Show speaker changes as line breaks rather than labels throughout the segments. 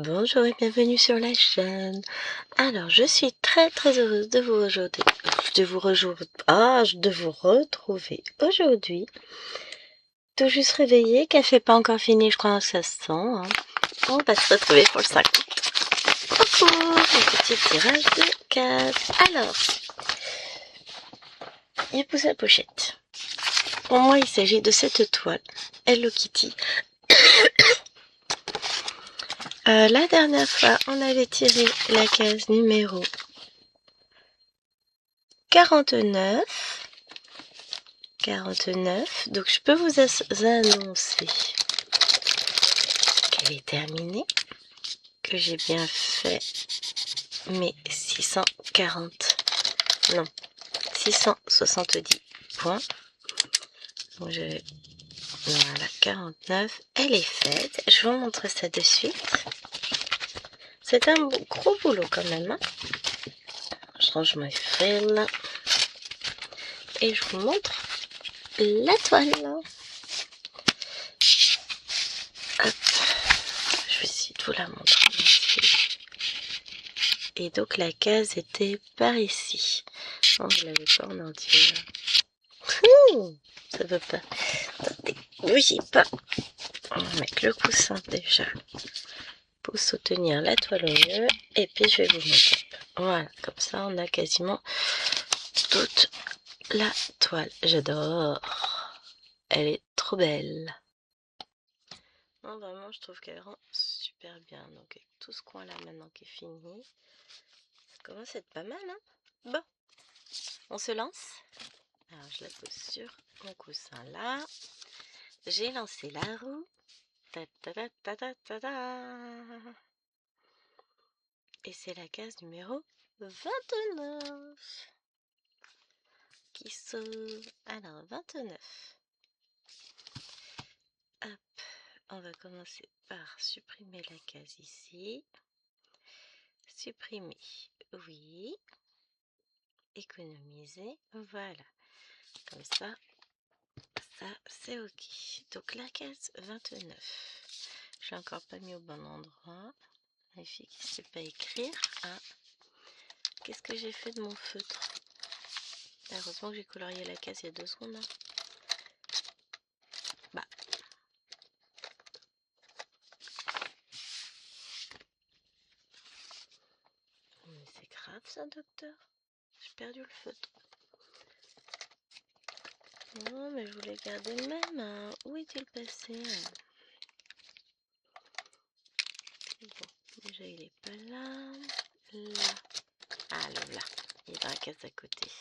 Bonjour et bienvenue sur la chaîne. Alors, je suis très heureuse de vous retrouver aujourd'hui. Tout juste réveillée, café pas encore fini, je crois que ça se sent. Hein. On va se retrouver pour le 5. Coucou, un petit tirage de cases. Alors, il pousse la pochette. Pour moi, il s'agit de cette toile Hello Kitty. La dernière fois, on avait tiré la case numéro 49. Donc je peux vous annoncer qu'elle est terminée, que j'ai bien fait mes 670 points. Donc voilà, 49, elle est faite. Je vous montre ça de suite. C'est un gros boulot quand même. Hein. Je range mes fils et je vous montre la toile. Hop. Je vais essayer de vous la montrer ici. Et donc la case était par ici. Non, vous l'avez pas en entier. Ça veut pas. Attendez, bougez pas. On va mettre le coussin déjà pour soutenir la toile au mieux. Et puis je vais vous montrer. Voilà, comme ça on a quasiment toute la toile. J'adore. Elle est trop belle. Non, vraiment, je trouve qu'elle rend super bien. Donc, avec tout ce coin là maintenant qui est fini, ça commence à être pas mal, hein? Bon, on se lance. Alors, je la pose sur mon coussin là. J'ai lancé la roue. Ta ta ta ta ta ta ta. Et c'est la case numéro 29 qui s'ouvre. Alors, 29. Hop, on va commencer par supprimer la case ici. Supprimer, oui. Économiser, voilà. Comme ça c'est ok. Donc la case 29. J'ai encore pas mis au bon endroit. Les filles qui ne sait pas écrire. Hein. Qu'est-ce que j'ai fait de mon feutre? Heureusement que j'ai colorié la case il y a 2 secondes. Hein. Bah. Mais c'est grave ça, docteur. J'ai perdu le feutre. Non, mais je voulais garder le même. Hein. Où est-il passé? Bon, déjà il est pas là. Là. Ah là, il est dans la case à côté.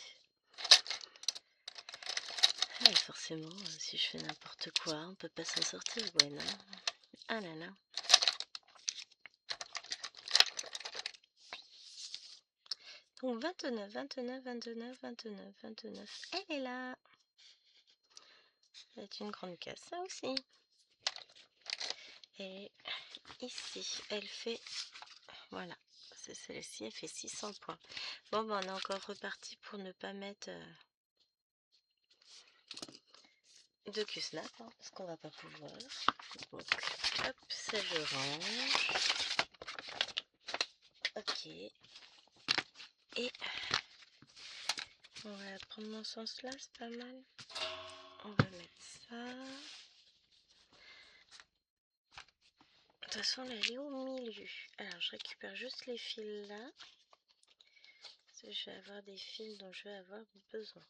Ah, forcément, si je fais n'importe quoi, on peut pas s'en sortir, Gwen. Hein. Ah là là. Donc 29, 29, 29, 29, 29. Elle est là. C'est une grande case, ça aussi. Et ici, elle fait... Voilà, c'est celle-ci, elle fait 600 points. Bon, ben, on est encore reparti pour ne pas mettre de Q-Snap, hein, parce qu'on va pas pouvoir. Donc, hop, ça je range. Ok. Et on va prendre mon sens là, c'est pas mal. On va mettre ça. De toute façon, là, elle est au milieu. Alors, je récupère juste les fils là. Parce que je vais avoir des fils dont je vais avoir besoin.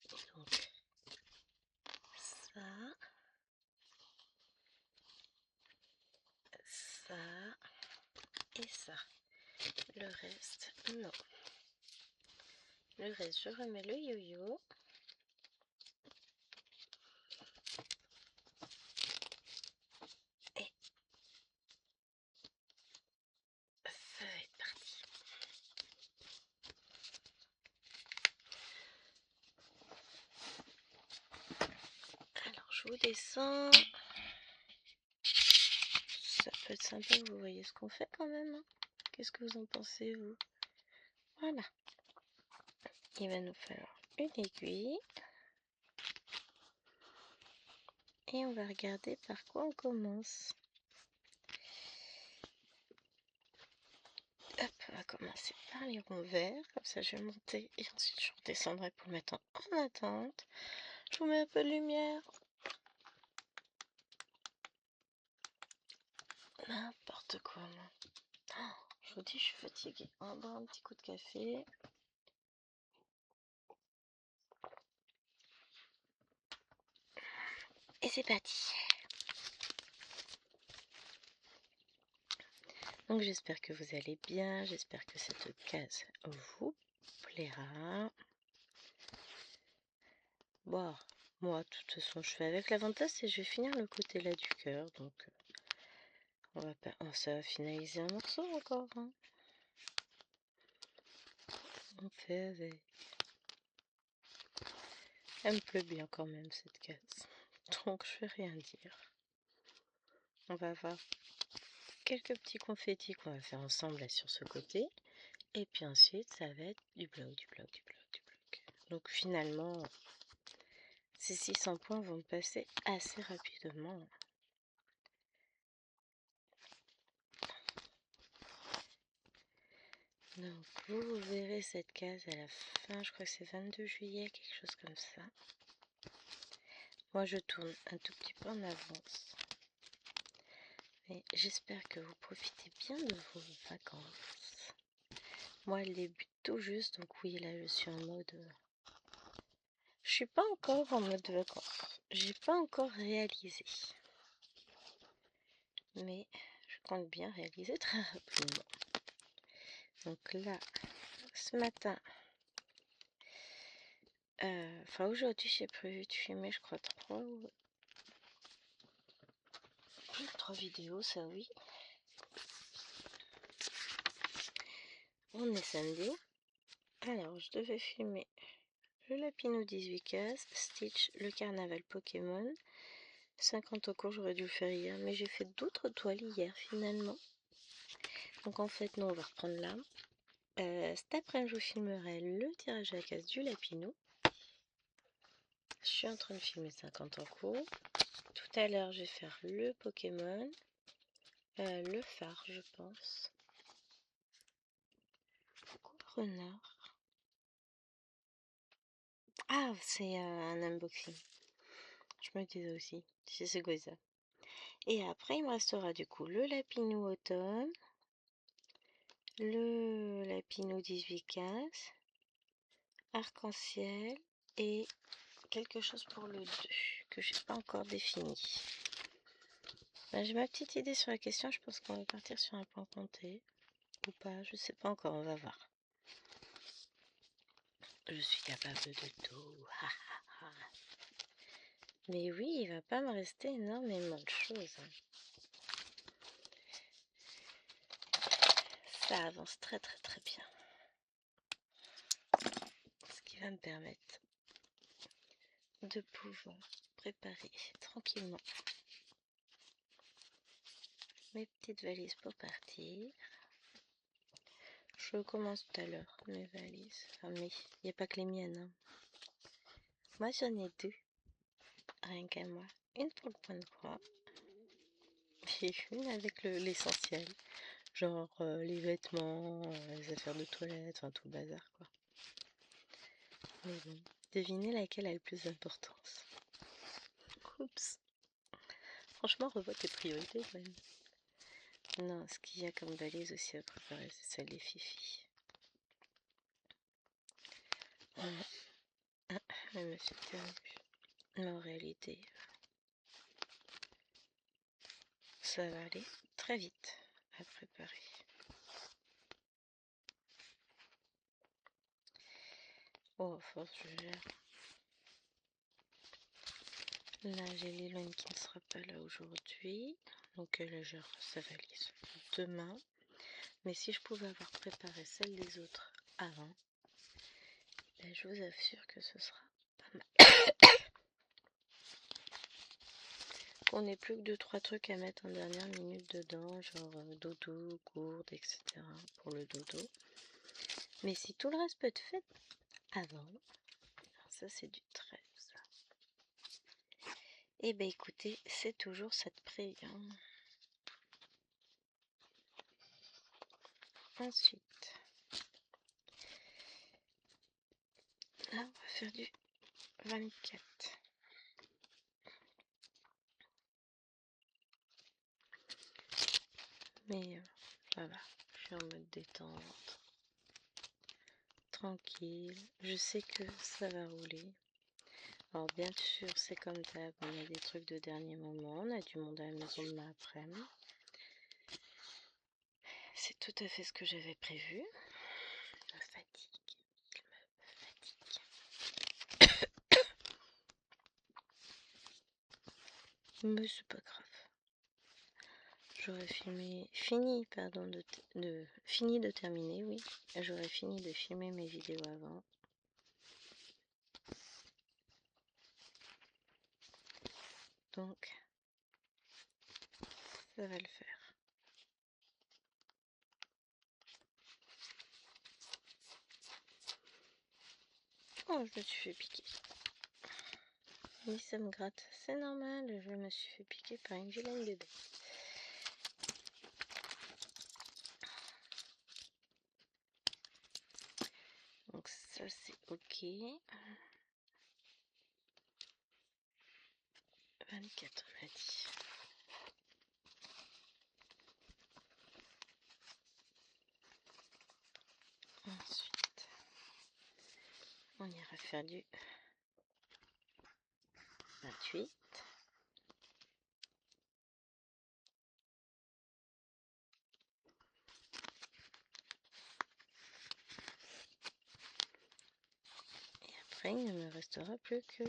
Donc, ça. Ça. Et ça. Le reste, non. Le reste, je remets le yo-yo. Et ça va être parti. Alors, je vous descends. Ça peut être sympa, vous voyez ce qu'on fait quand même. Hein. Qu'est-ce que vous en pensez, vous? Voilà. Il va nous falloir une aiguille. Et on va regarder par quoi on commence. Hop, on va commencer par les ronds verts, comme ça je vais monter et ensuite je redescendrai pour le mettre en attente. Je vous mets un peu de lumière. N'importe quoi, moi. Oh, je vous dis, je suis fatiguée. On va boire un petit coup de café. Et c'est parti. Donc j'espère que vous allez bien, j'espère que cette case vous plaira. Bon, moi de toute façon je fais avec. L'avantage c'est que je vais finir le côté là du cœur, donc on va pas, ça va finaliser un morceau encore. Hein. On fait avec. Elle me plaît bien quand même cette case, donc je vais rien dire. On va avoir quelques petits confettis qu'on va faire ensemble là sur ce côté. Et puis ensuite, ça va être du bloc, du bloc, du bloc, du bloc. Donc finalement, ces 600 points vont passer assez rapidement. Donc vous verrez cette case à la fin, je crois que c'est 22 juillet, quelque chose comme ça. Moi je tourne un tout petit peu en avance. Mais j'espère que vous profitez bien de vos vacances. Moi elle débute tout juste, donc oui là je suis en mode... Je suis pas encore en mode vacances. J'ai pas encore réalisé. Mais je compte bien réaliser très rapidement. Donc là, ce matin, enfin aujourd'hui j'ai prévu de filmer je crois 3 vidéos, ça oui. On est samedi. Alors je devais filmer le Lapino 18 cases, Stitch, le carnaval Pokémon. 50 au cours, j'aurais dû le faire hier, mais j'ai fait d'autres toiles hier finalement. Donc en fait, non, on va reprendre là. Cet après-midi, je vous filmerai le tirage à la case du Lapino. Je suis en train de filmer 50 en cours. Tout à l'heure, je vais faire le Pokémon. Le phare, je pense. Pourquoi renard? Ah, c'est un unboxing. Je me disais aussi. C'est quoi ça? Et après, il me restera du coup le Lapinou automne, le Lapinou 18 cases, arc-en-ciel et quelque chose pour le 2 que j'ai pas encore défini. Ben, j'ai ma petite idée sur la question. Je pense qu'on va partir sur un point compté ou pas. Je sais pas encore. On va voir. Je suis capable de tout. Mais oui, il va pas me rester énormément de choses. Ça avance très très très bien. Ce qui va me permettre de pouvoir préparer tranquillement mes petites valises pour partir. Je commence tout à l'heure mes valises. Enfin, mais il n'y a pas que les miennes. Hein. Moi j'en ai 2. Rien qu'à moi. Une pour le point de croix. Et une avec l'essentiel. Genre les vêtements, les affaires de toilette, enfin tout le bazar quoi. Mais bon, devinez laquelle a le plus d'importance. Oups. Franchement, revois tes priorités quand même. Non, ce qu'il y a comme valise aussi à préparer, c'est celle des fifis. Elle me fait perdu. Mais en réalité, ça va aller très vite à préparer. Oh, force, je gère. Là, j'ai Léloine qui ne sera pas là aujourd'hui. Donc, elle gère sa valise demain. Mais si je pouvais avoir préparé celle des autres avant, ben, je vous assure que ce sera pas mal. On n'est plus que 2-3 trucs à mettre en dernière minute dedans, genre dodo, gourde, etc. pour le dodo. Mais si tout le reste peut être fait avant, ça c'est du 13. Et ben écoutez, c'est toujours cette prix. Ensuite, là, on va faire du 24. Mais ça va, je suis en mode détente. Tranquille, je sais que ça va rouler. Alors bien sûr, c'est comme d'hab, on a des trucs de dernier moment, on a du monde à la maison demain après-midi. C'est tout à fait ce que j'avais prévu. Il me fatigue, mais c'est pas grave. J'aurais fini de terminer, oui. J'aurais fini de filmer mes vidéos avant. Donc, ça va le faire. Oh, je me suis fait piquer. Oui, ça me gratte. C'est normal, je me suis fait piquer par une vilaine bébé. Donc ça, c'est ok. 24, on a dit. Ensuite, on ira faire du 28. Et après, il ne me restera plus que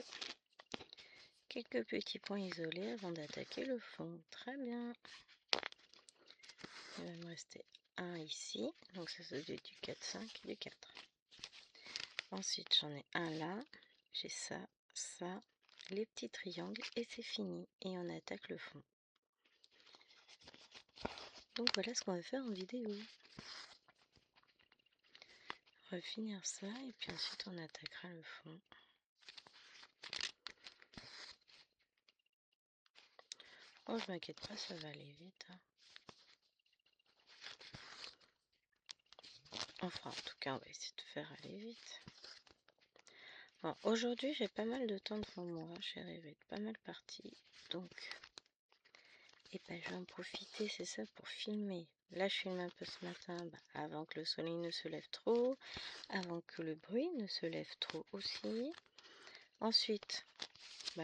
quelques petits points isolés avant d'attaquer le fond. Très bien. Il va me rester un ici. Donc ça doit être du 4, 5, du 4. Ensuite, j'en ai un là. J'ai ça, ça, les petits triangles et c'est fini. Et on attaque le fond. Donc voilà ce qu'on va faire en vidéo. On va finir ça et puis ensuite on attaquera le fond. Oh, je m'inquiète pas, ça va aller vite. Enfin, en tout cas, on va essayer de faire aller vite. Bon, aujourd'hui, j'ai pas mal de temps devant moi. J'ai rêvé de pas mal parties. Donc, et ben, je vais en profiter, c'est ça, pour filmer. Là, je filme un peu ce matin, avant que le soleil ne se lève trop, avant que le bruit ne se lève trop aussi. Ensuite,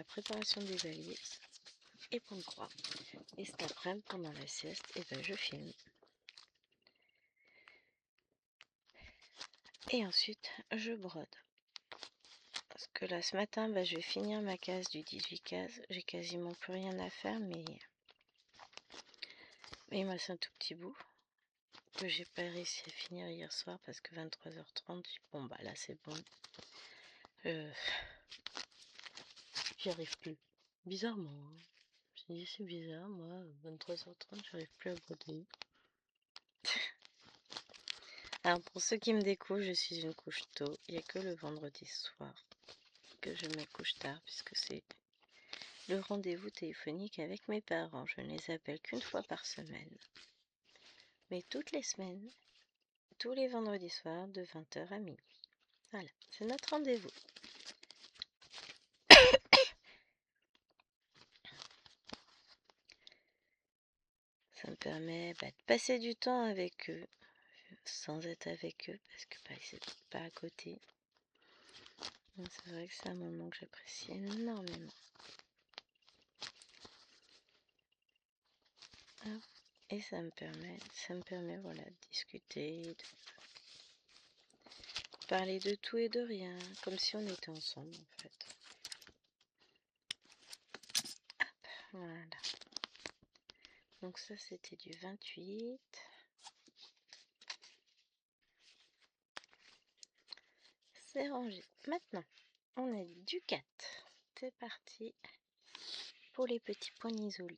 préparation des valises et point de croix. Et cet après-midi, pendant la sieste, et ben, je filme. Et ensuite, je brode. Parce que là, ce matin, je vais finir ma case du 18 cases. J'ai quasiment plus rien à faire, mais il me reste un tout petit bout que j'ai pas réussi à finir hier soir parce que 23h30, bon là c'est bon. J'y arrive plus. Bizarrement. Hein. Je me dis c'est bizarre, moi, 23h30, j'arrive plus à broder. Alors pour ceux qui me découvrent, je suis une couche tôt. Il n'y a que le vendredi soir que je me couche tard puisque c'est le rendez-vous téléphonique avec mes parents. Je ne les appelle qu'une fois par semaine. Mais toutes les semaines, tous les vendredis soirs, de 20h à minuit. Voilà, c'est notre rendez-vous. Ça me permet de passer du temps avec eux, sans être avec eux, parce que ils sont pas à côté. Donc c'est vrai que c'est un moment que j'apprécie énormément. Et ça me permet voilà, de discuter, de parler de tout et de rien, comme si on était ensemble en fait. Hop, voilà. Donc ça c'était du 28. C'est rangé. Maintenant, on a du 4. C'est parti pour les petits points isolés.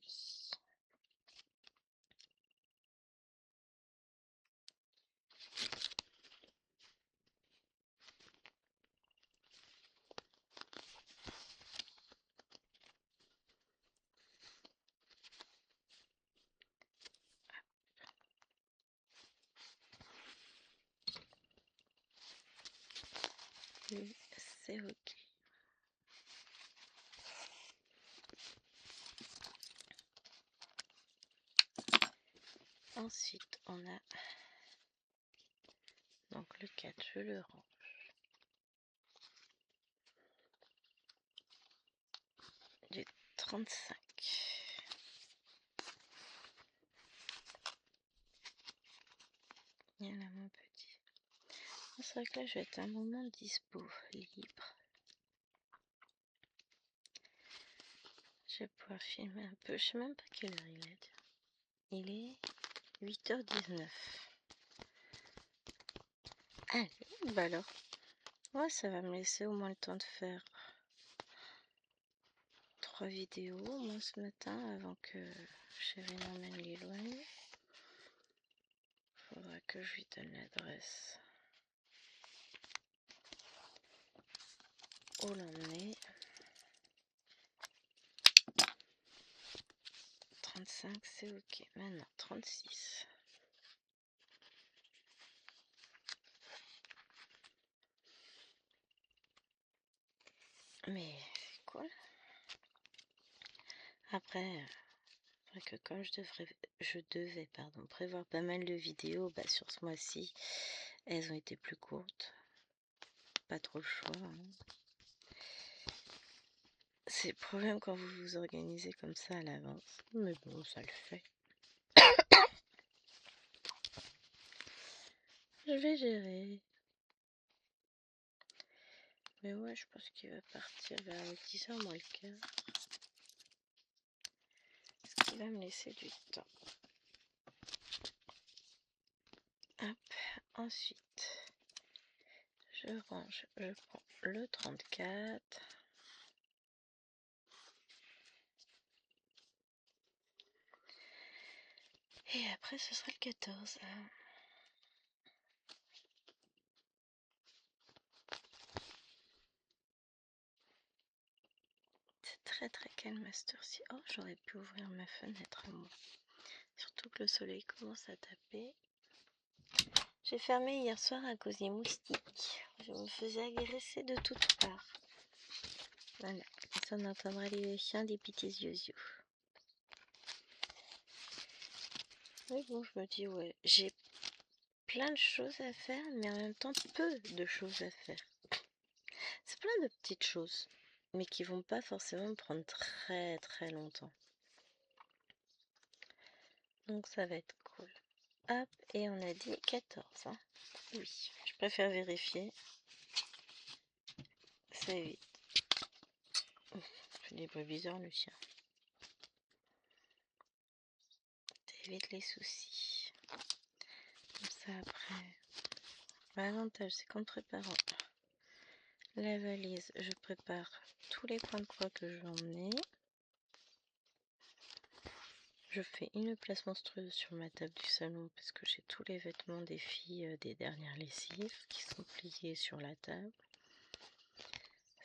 c'est ok. Ensuite, on a donc le 4, je le range. Du 35. Il y en a mon petit. C'est vrai que là, je vais être un moment dispo, libre. Je vais pouvoir filmer un peu. Je sais même pas quelle heure il est. Il est 8h19. Allez, bah alors. Ouais, ça va me laisser au moins le temps de faire 3 vidéos au moins ce matin avant que chérie m'emmène l'éloigne. Faudra que je lui donne l'adresse où l'emmener. 35 c'est ok. Maintenant 36. Mais c'est cool. Après, que comme je devais prévoir pas mal de vidéos, sur ce mois-ci, elles ont été plus courtes. Pas trop le choix. Hein. C'est le problème quand vous vous organisez comme ça à l'avance. Mais bon, ça le fait. Je vais gérer. Mais ouais, je pense qu'il va partir vers 10h moins le quart. Ce qui va me laisser du temps. Hop, ensuite, je range, je prends le 34. Et après, ce sera le 14. C'est très très calme à cette heure-ci. Oh, j'aurais pu ouvrir ma fenêtre à moi. Surtout que le soleil commence à taper. J'ai fermé hier soir à cause des moustiques. Je me faisais agresser de toutes parts. Voilà, ça on entendra les chiens des petits yeux. Mais bon, je me dis, ouais, j'ai plein de choses à faire, mais en même temps peu de choses à faire. C'est plein de petites choses, mais qui vont pas forcément me prendre très très longtemps. Donc ça va être cool. Hop, et on a dit 14. Hein. Oui, je préfère vérifier. C'est 8. C'est des bruits bizarres, le chien. T'évites les soucis. Comme ça, après. L'avantage, c'est qu'en préparant la valise, je prépare tous les points de croix que je vais emmener. Je fais une place monstrueuse sur ma table du salon parce que j'ai tous les vêtements des filles des dernières lessives qui sont pliés sur la table.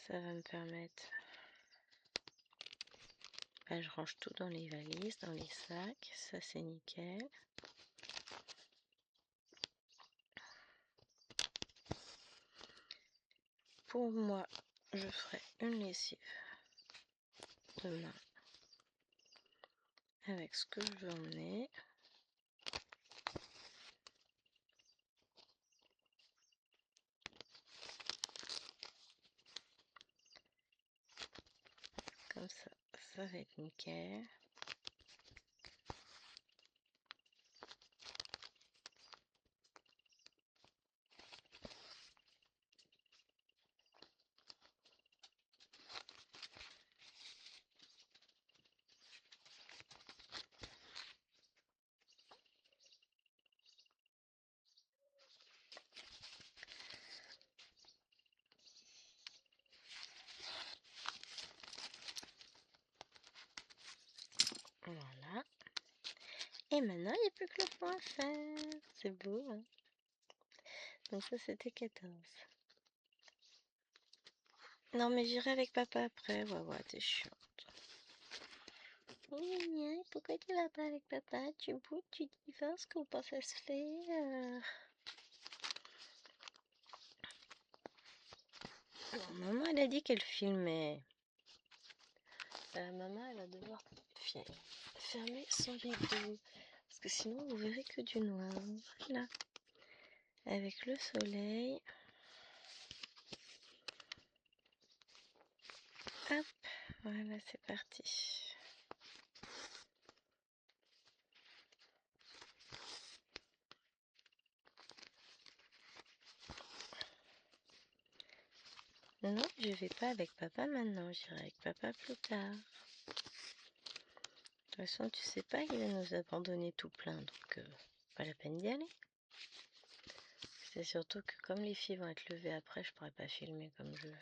Ça va me permettre... je range tout dans les valises, dans les sacs. Ça, c'est nickel. Pour moi, je ferai une lessive demain avec ce que je veux emmener. Comme ça va être nickel. Voilà. Et maintenant, il n'y a plus que le point à faire. C'est beau, hein? Donc ça, c'était 14. Non, mais j'irai avec papa après. Ouais, t'es chiante. Pourquoi tu vas pas avec papa? Tu boudes, tu divorces, comment ça se fait Alors, maman, elle a dit qu'elle filmait. Maman, elle va devoir fermer son rideau. Parce que sinon, vous verrez que du noir. Voilà. Avec le soleil. Hop, voilà, c'est parti. Non, je vais pas avec papa maintenant, j'irai avec papa plus tard. De toute façon, tu sais pas, il va nous abandonner tout plein, donc pas la peine d'y aller. C'est surtout que comme les filles vont être levées après, je pourrai pas filmer comme je veux.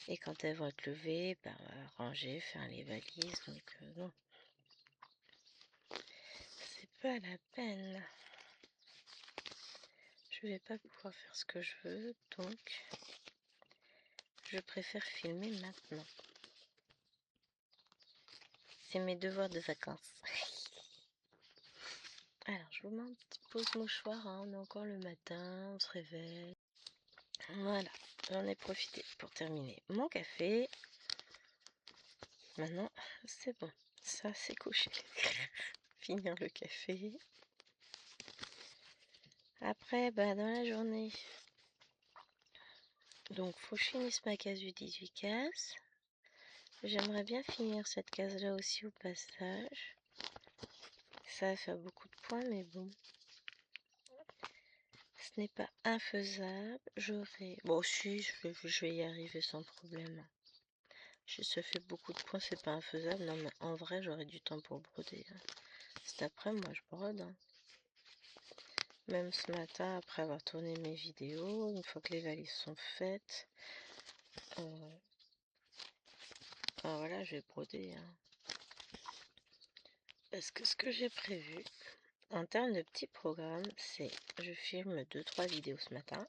Et quand elles vont être levées, ben, ranger, faire les valises, donc non. C'est pas la peine. Je vais pas pouvoir faire ce que je veux, donc je préfère filmer maintenant. C'est mes devoirs de vacances. Alors, je vous mets une petite pause mouchoir, hein. On est encore le matin, on se réveille. Voilà, j'en ai profité pour terminer mon café. Maintenant, c'est bon, ça c'est couché. Finir le café. Après, bah, dans la journée, donc faut que je finisse ma case du 18 cases. J'aimerais bien finir cette case-là aussi au passage. Ça va faire beaucoup de points, mais bon. Ce n'est pas infaisable. J'aurai... Bon, si, je vais y arriver sans problème. Ça fait beaucoup de points, c'est pas infaisable. Non, mais en vrai, j'aurai du temps pour broder. Cet après, moi, je brode. Hein. Même ce matin, après avoir tourné mes vidéos, une fois que les valises sont faites, enfin, voilà, je vais broder. Hein. Parce que ce que j'ai prévu, en termes de petits programmes, c'est je filme 2-3 vidéos ce matin.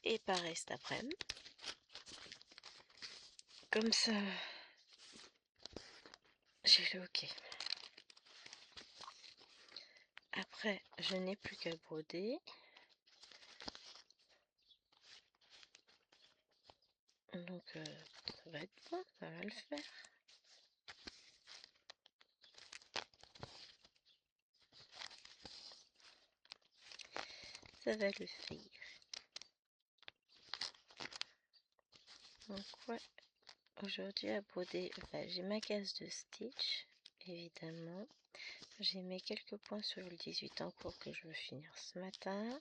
Et pareil cet après-midi. Comme ça, j'ai le OK. Après, je n'ai plus qu'à broder. Donc, ça va être bon, ça va le faire. Ça va le faire. Donc, ouais. Aujourd'hui, à broder, bah, j'ai ma case de Stitch, évidemment. J'ai mis quelques points sur le 18 en cours que je veux finir ce matin.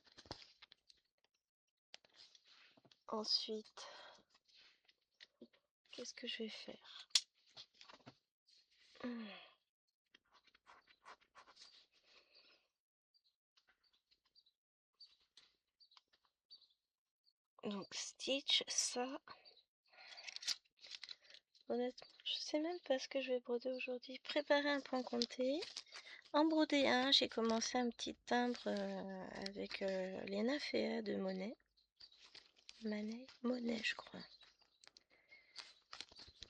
Ensuite, qu'est-ce que je vais faire? Donc Stitch, ça, honnêtement, je sais même pas ce que je vais broder aujourd'hui. Préparer un point compté. En broder un, j'ai commencé un petit timbre avec Lena Fea de Monet. Monet, je crois.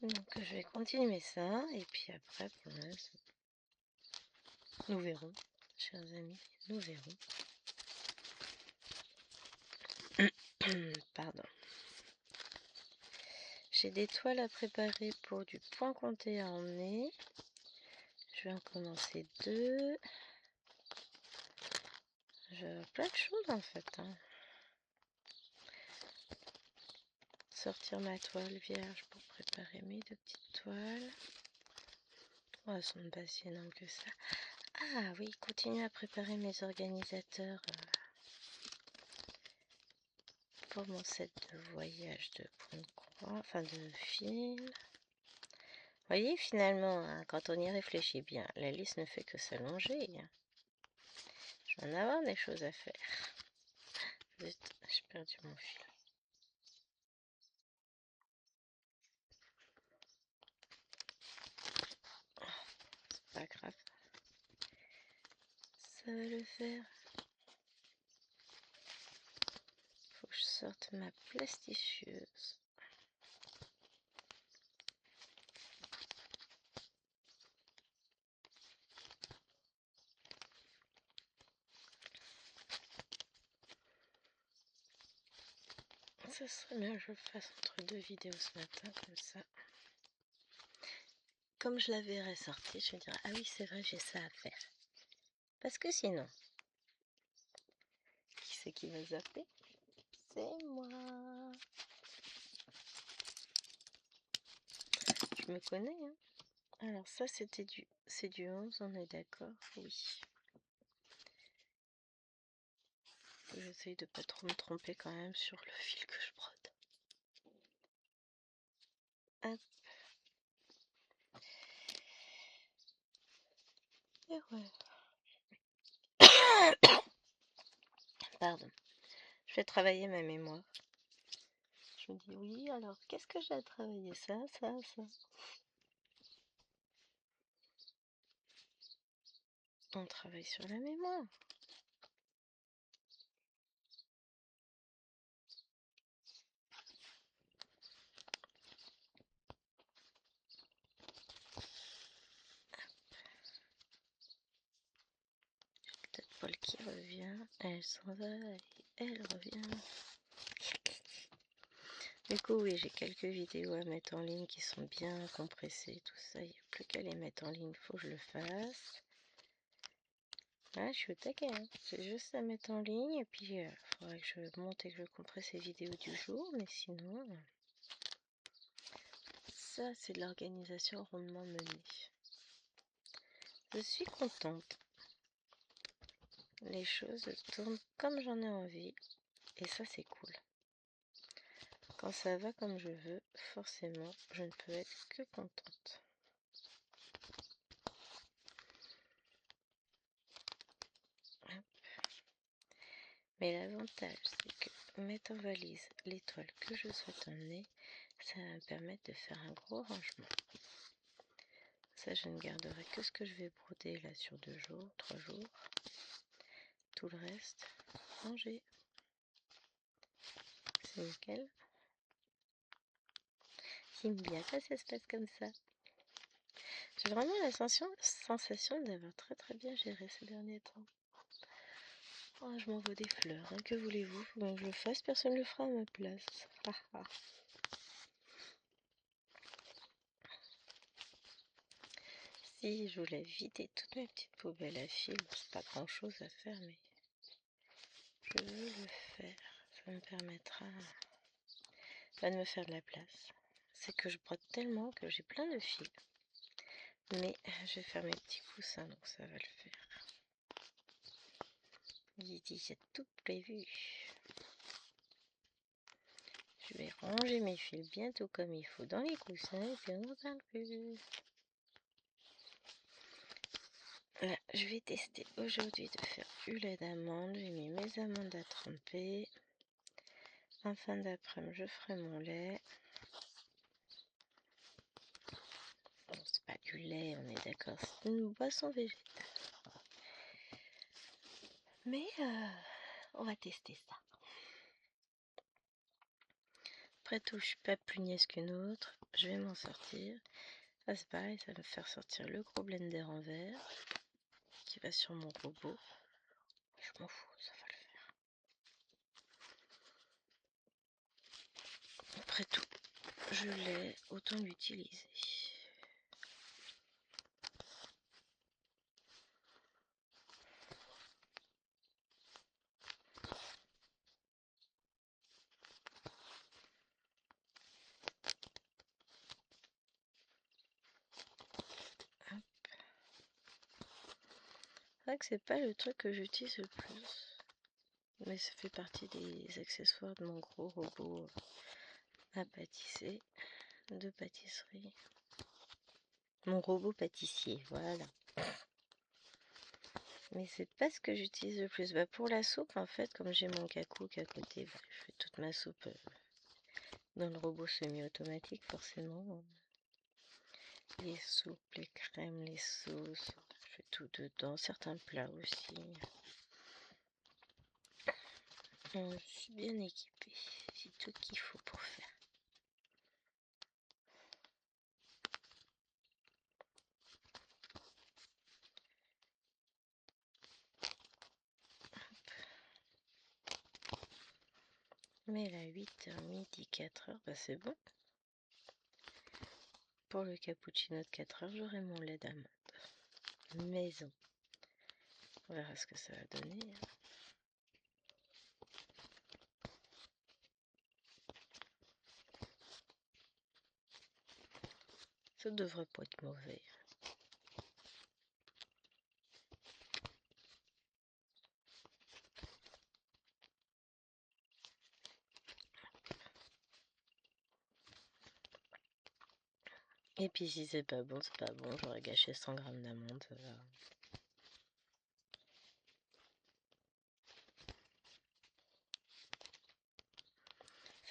Donc je vais continuer ça, et puis après, pour l'instant, nous verrons, chers amis, nous verrons. Pardon. J'ai des toiles à préparer pour du point compté à emmener. Je vais en commencer 2. J'ai plein de choses en fait. Hein. Sortir ma toile vierge pour préparer mes 2 petites toiles. Oh, elles sont pas si énormes que ça. Ah oui, continuer à préparer mes organisateurs pour mon set de voyage de point de croix, enfin de fil. Vous voyez, finalement, hein, quand on y réfléchit bien, la liste ne fait que s'allonger. Hein. Je vais en avoir des choses à faire. Zut, j'ai perdu mon fil. Oh, c'est pas grave. Ça va le faire. Faut que je sorte ma plasticieuse. Ça serait bien que je le fasse entre 2 vidéos ce matin, comme ça. Comme je la verrai sortir, je me dirais, ah oui, c'est vrai, j'ai ça à faire. Parce que sinon, qui c'est qui va zapper? C'est moi. Je me connais, hein. Alors ça, c'est du 11, on est d'accord? Oui. J'essaye de pas trop me tromper quand même sur le fil que je brode. Hop. Et ouais. Pardon. Je vais travailler ma mémoire. Je me dis oui, alors qu'est-ce que j'ai à travailler? Ça. On travaille sur la mémoire. Peut-être Paul qui revient. Elle s'en va et elle revient. Du coup, oui, j'ai quelques vidéos à mettre en ligne qui sont bien compressées, tout ça. Il n'y a plus qu'à les mettre en ligne, il faut que je le fasse. Ah, je suis au taquet, hein. C'est juste à mettre en ligne et puis il faudrait que je monte et que je compresse les vidéos du jour, mais sinon, ça c'est de l'organisation rondement menée. Je suis contente. Les choses tournent comme j'en ai envie et ça c'est cool. Quand ça va comme je veux, forcément, je ne peux être que contente. Mais l'avantage, c'est que mettre en valise l'étoile que je souhaite emmener, ça va me permettre de faire un gros rangement. Ça, je ne garderai que ce que je vais broder là sur 2 jours, 3 jours. Tout le reste, ranger. C'est nickel. J'aime bien quand ça se passe comme ça. J'ai vraiment la sensation d'avoir très très bien géré ces derniers temps. Oh, je m'envoie des fleurs, hein. Que voulez-vous? Faut bien que je le fasse, personne ne le fera à ma place. Si je voulais vider toutes mes petites poubelles à fil, c'est pas grand chose à faire, mais je veux le faire. Ça me permettra de me faire de la place. C'est que je brode tellement que j'ai plein de fils. Mais je vais faire mes petits coussins, donc ça va le faire. Il dit, j'ai tout prévu. Je vais ranger mes fils bientôt comme il faut dans les coussins et puis on n'en parle plus. Là, je vais tester aujourd'hui de faire du lait d'amande. J'ai mis mes amandes à tremper. En fin d'après-midi, je ferai mon lait. Bon, c'est pas du lait, on est d'accord, c'est une boisson végétale. Mais on va tester ça. Après tout, je suis pas plus niaise qu'une autre. Je vais m'en sortir. Ça c'est pareil, ça va me faire sortir le gros blender en verre qui va sur mon robot. Je m'en fous, ça va le faire. Après tout, je l'ai, autant l'utiliser. C'est vrai que c'est pas le truc que j'utilise le plus. Mais ça fait partie des accessoires de mon gros robot à pâtisser, de pâtisserie. Mon robot pâtissier, voilà. Mais c'est pas ce que j'utilise le plus. Bah, pour la soupe, en fait, comme j'ai mon Kakook à côté, bah, je fais toute ma soupe dans le robot semi-automatique, forcément. Les soupes, les crèmes, les sauces, je fais tout dedans. Certains plats aussi. Je suis bien équipée. J'ai tout qu'il faut pour faire. Mais là, 8h, midi, 4h, bah c'est bon. Pour le cappuccino de 4h, j'aurai mon lait d'amande. Maison. On verra ce que ça va donner. Ça devrait pas être mauvais. Et puis si c'est pas bon, c'est pas bon. J'aurais gâché 100 grammes d'amandes.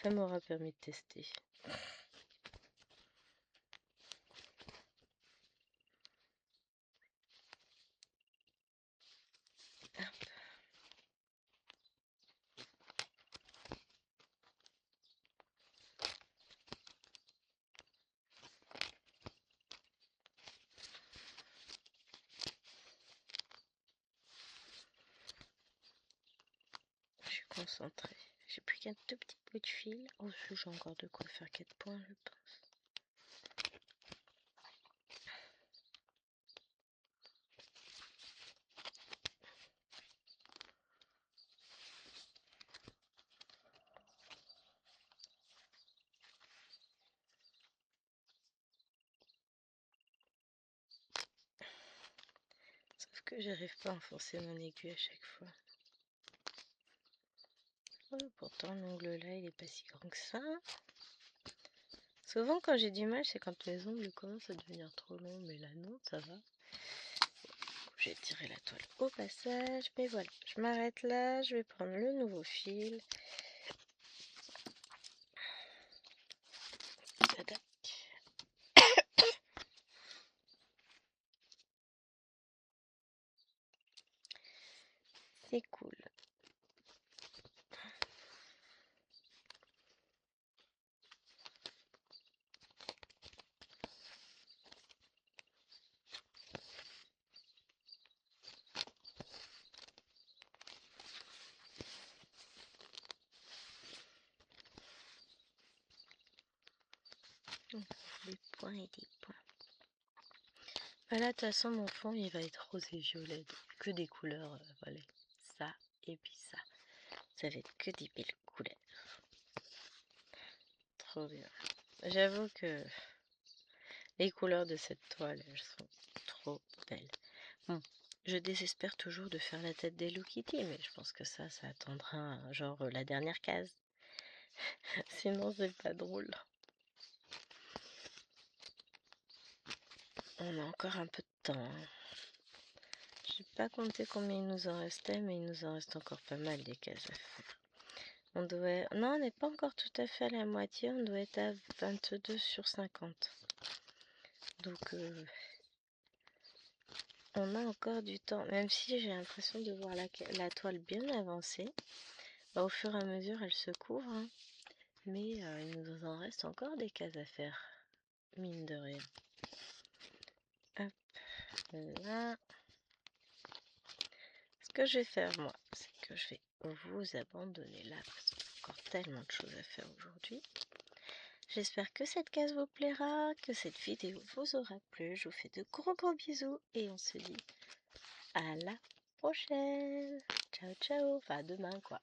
Ça m'aura permis de tester. Hop. Je suis concentrée. J'ai plus qu'un tout petit bout de fil. Oh, j'ai encore de quoi faire 4 points, je pense. Sauf que j'arrive pas à enfoncer mon aiguille à chaque fois. Oh, pourtant, l'ongle là, il est pas si grand que ça. Souvent, quand j'ai du mal, c'est quand les ongles commencent à devenir trop longs. Mais là, non, ça va. J'ai tiré la toile au passage. Mais voilà, je m'arrête là. Je vais prendre le nouveau fil. Tac. C'est cool. Des points et des points. Voilà, de toute façon, mon fond, il va être rose et violet. Donc que des couleurs, voilà. Ça et puis ça. Ça va être que des belles couleurs. Trop bien. J'avoue que les couleurs de cette toile, elles sont trop belles. Bon, je désespère toujours de faire la tête d'Hello Kitty, mais je pense que ça attendra genre la dernière case. Sinon, c'est pas drôle. On a encore un peu de temps. Hein. J'ai pas compté combien il nous en restait, mais il nous en reste encore pas mal des cases à faire. On doit... Non, on n'est pas encore tout à fait à la moitié, on doit être à 22 sur 50. Donc, on a encore du temps, même si j'ai l'impression de voir la toile bien avancée. Bah, au fur et à mesure, elle se couvre, hein. Mais il nous en reste encore des cases à faire, mine de rien. Hop, là. Ce que je vais faire, moi, c'est que je vais vous abandonner là, parce qu'il y a encore tellement de choses à faire aujourd'hui. J'espère que cette case vous plaira, que cette vidéo vous aura plu. Je vous fais de gros bisous et on se dit à la prochaine. Ciao, ciao. Enfin, demain, quoi.